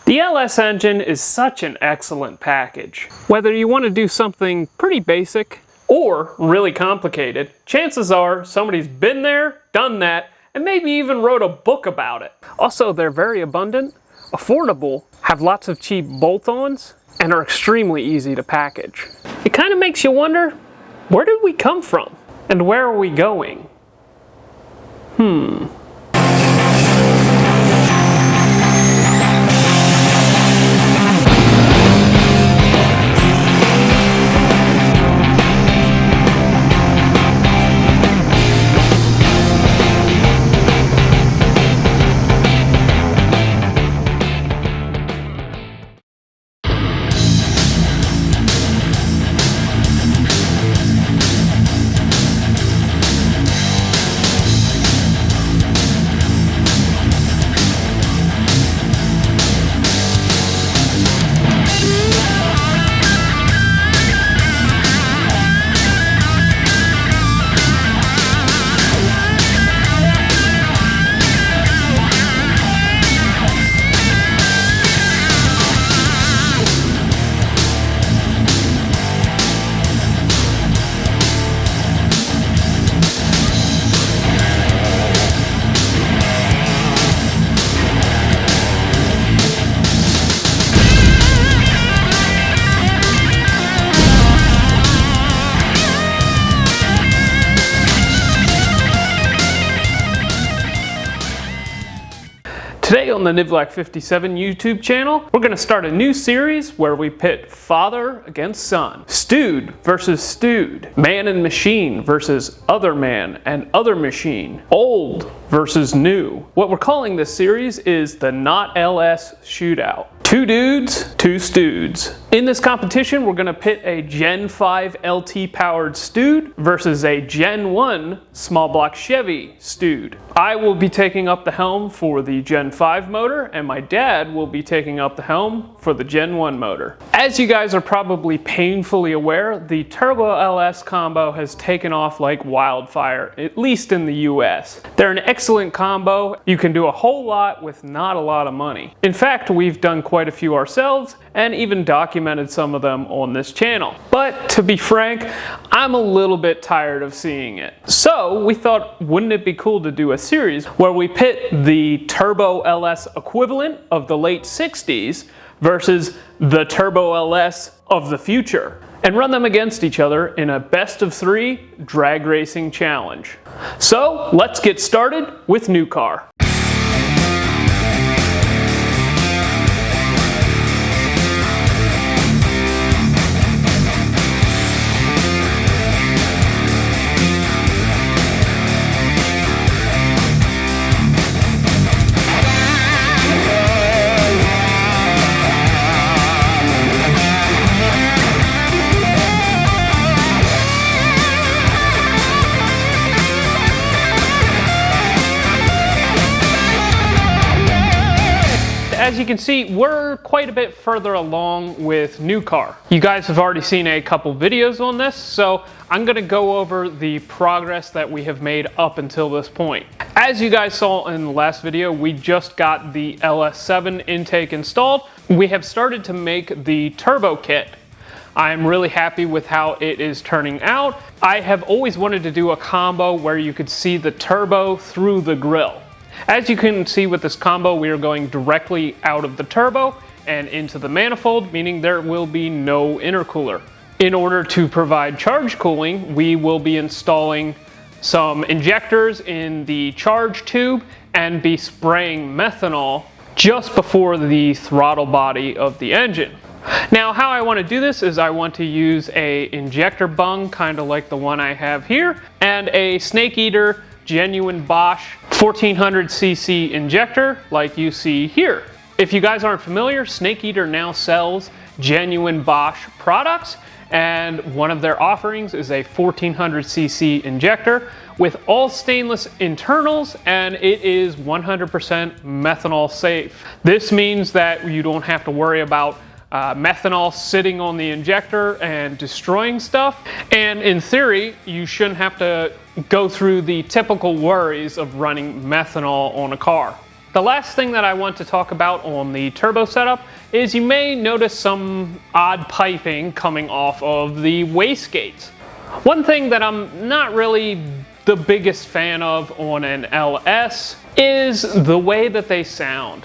The LS engine is such an excellent package. Whether you want to do something pretty basic or really complicated, chances are somebody's been there, done that, and maybe even wrote a book about it. Also, they're very abundant, affordable, have lots of cheap bolt-ons, and are extremely easy to package. It kind of makes you wonder, where did we come from? And where are we going? Today on the Nivlac 57 YouTube channel, we're going to start a new series where we pit father against son, Stude versus Stude, man and machine versus other man and other machine, old versus new. What we're calling this series is the Not LS Shootout. Two dudes, two Studes. In this competition, we're going to pit a Gen 5 LT powered Stude versus a Gen 1 small block Chevy Stude. I will be taking up the helm for the Gen 5 motor, and my dad will be taking up the helm for the Gen 1 motor. As you guys are probably painfully aware, the Turbo LS combo has taken off like wildfire, at least in the US. They're an excellent combo. You can do a whole lot with not a lot of money. In fact, we've done quite a few ourselves and even documented some of them on this channel. But to be frank, I'm a little bit tired of seeing it. So we thought, wouldn't it be cool to do a series where we pit the Turbo LS equivalent of the late 60s versus the Turbo LS of the future, and run them against each other in a best of 3 drag racing challenge. So let's get started with new car. As you can see, we're quite a bit further along with new car. You guys have already seen a couple videos on this, so I'm going to go over the progress that we have made up until this point. As you guys saw in the last video, we just got the LS7 intake installed. We have started to make the turbo kit. I'm really happy with how it is turning out. I have always wanted to do a combo where you could see the turbo through the grill. As you can see with this combo, we are going directly out of the turbo and into the manifold, meaning there will be no intercooler. In order to provide charge cooling, we will be installing some injectors in the charge tube and be spraying methanol just before the throttle body of the engine. Now, how I want to do this is I want to use a injector bung, kind of like the one I have here, and a Snake Eater genuine Bosch 1400cc injector like you see here. If you guys aren't familiar, Snake Eater now sells genuine Bosch products, and one of their offerings is a 1400cc injector with all stainless internals, and it is 100% methanol safe. This means that you don't have to worry about methanol sitting on the injector and destroying stuff, and in theory you shouldn't have to go through the typical worries of running methanol on a car. The last thing that I want to talk about on the turbo setup is you may notice some odd piping coming off of the wastegates. One thing that I'm not really the biggest fan of on an LS is the way that they sound.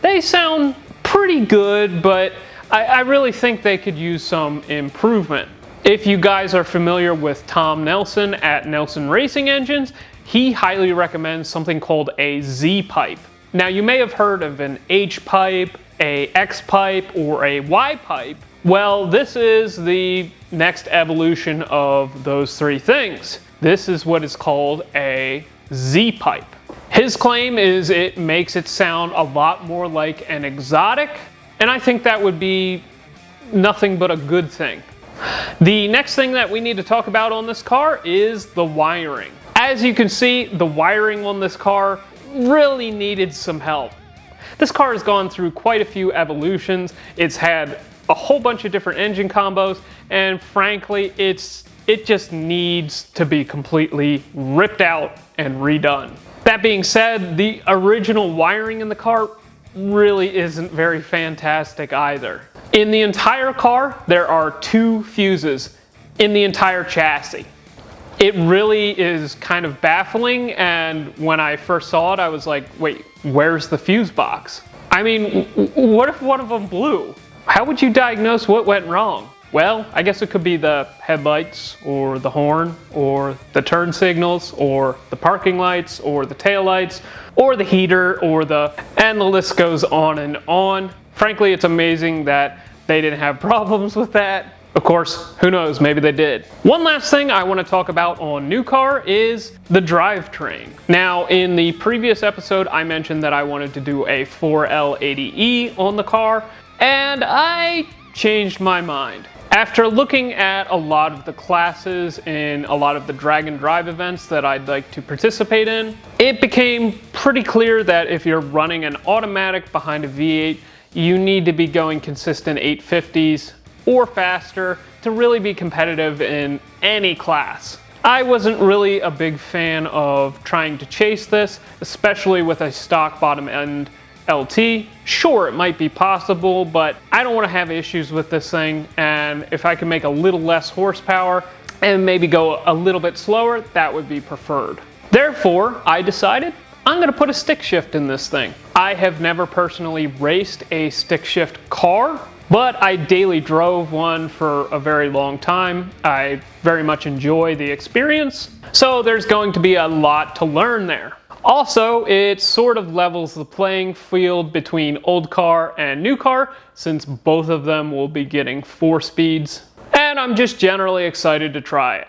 They sound pretty good, but I really think they could use some improvement. If you guys are familiar with Tom Nelson at Nelson Racing Engines, he highly recommends something called a Z pipe. Now you may have heard of an H pipe, a X pipe, or a Y pipe. Well, this is the next evolution of those three things. This is what is called a Z pipe. His claim is it makes it sound a lot more like an exotic, and I think that would be nothing but a good thing. The next thing that we need to talk about on this car is the wiring. As you can see, the wiring on this car really needed some help. This car has gone through quite a few evolutions. It's had a whole bunch of different engine combos, and frankly, it just needs to be completely ripped out and redone. That being said, the original wiring in the car really isn't very fantastic either. In the entire car, there are 2 fuses in the entire chassis. It really is kind of baffling, and when I first saw it, I was like, wait, where's the fuse box? I mean, what if one of them blew? How would you diagnose what went wrong? Well, I guess it could be the headlights, or the horn, or the turn signals, or the parking lights, or the tail lights, or the heater, and the list goes on and on. Frankly, it's amazing that they didn't have problems with that. Of course, who knows, maybe they did. One last thing I want to talk about on new car is the drivetrain. Now, in the previous episode, I mentioned that I wanted to do a 4L80E on the car, and I changed my mind. After looking at a lot of the classes in a lot of the drag and drive events that I'd like to participate in, it became pretty clear that if you're running an automatic behind a V8, you need to be going consistent 850s or faster to really be competitive in any class. I wasn't really a big fan of trying to chase this, especially with a stock bottom end LT. Sure, it might be possible, but I don't want to have issues with this thing, and if I can make a little less horsepower and maybe go a little bit slower, that would be preferred. Therefore, I decided I'm going to put a stick shift in this thing. I have never personally raced a stick shift car, but I daily drove one for a very long time. I very much enjoy the experience, so there's going to be a lot to learn there. Also, it sort of levels the playing field between old car and new car, since both of them will be getting 4 speeds, and I'm just generally excited to try it.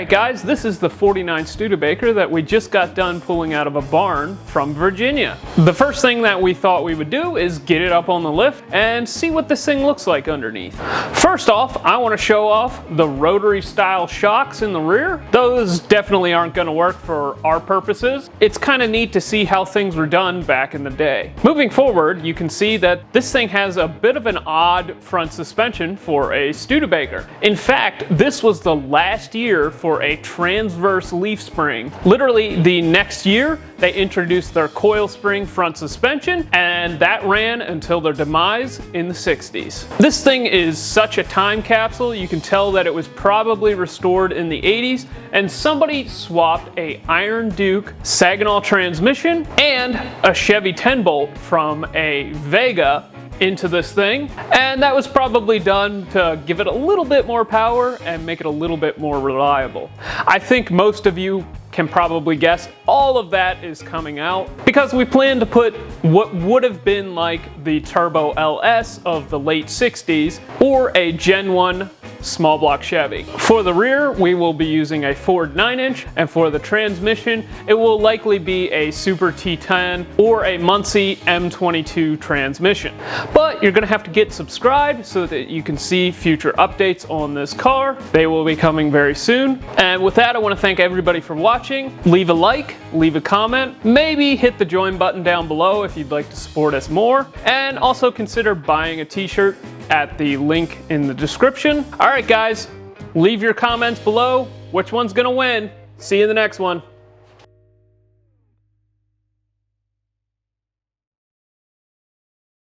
Guys, this is the 49 Studebaker that we just got done pulling out of a barn from Virginia. The first thing that we thought we would do is get it up on the lift and see what this thing looks like underneath. First off, I want to show off the rotary style shocks in the rear. Those definitely aren't going to work for our purposes. It's kind of neat to see how things were done back in the day. Moving forward, you can see that this thing has a bit of an odd front suspension for a Studebaker. In fact, this was the last year for a transverse leaf spring. Literally the next year, they introduced their coil spring front suspension, and that ran until their demise in the 60s. This thing is such a time capsule. You can tell that it was probably restored in the 80s, and somebody swapped a Iron Duke Saginaw transmission and a Chevy 10 bolt from a Vega into this thing, and that was probably done to give it a little bit more power and make it a little bit more reliable. I think most of you can probably guess all of that is coming out because we plan to put what would have been like the Turbo LS of the late 60s or a Gen 1 small block Chevy. For the rear, we will be using a Ford 9-inch, and for the transmission, it will likely be a Super T10 or a Muncie M22 transmission. But you're gonna have to get subscribed so that you can see future updates on this car. They will be coming very soon. And with that, I wanna thank everybody for watching. Leave a like, leave a comment, maybe hit the join button down below if you'd like to support us more, and also consider buying a t-shirt at the link in the description. All right, guys, leave your comments below. Which one's gonna win? See you in the next one.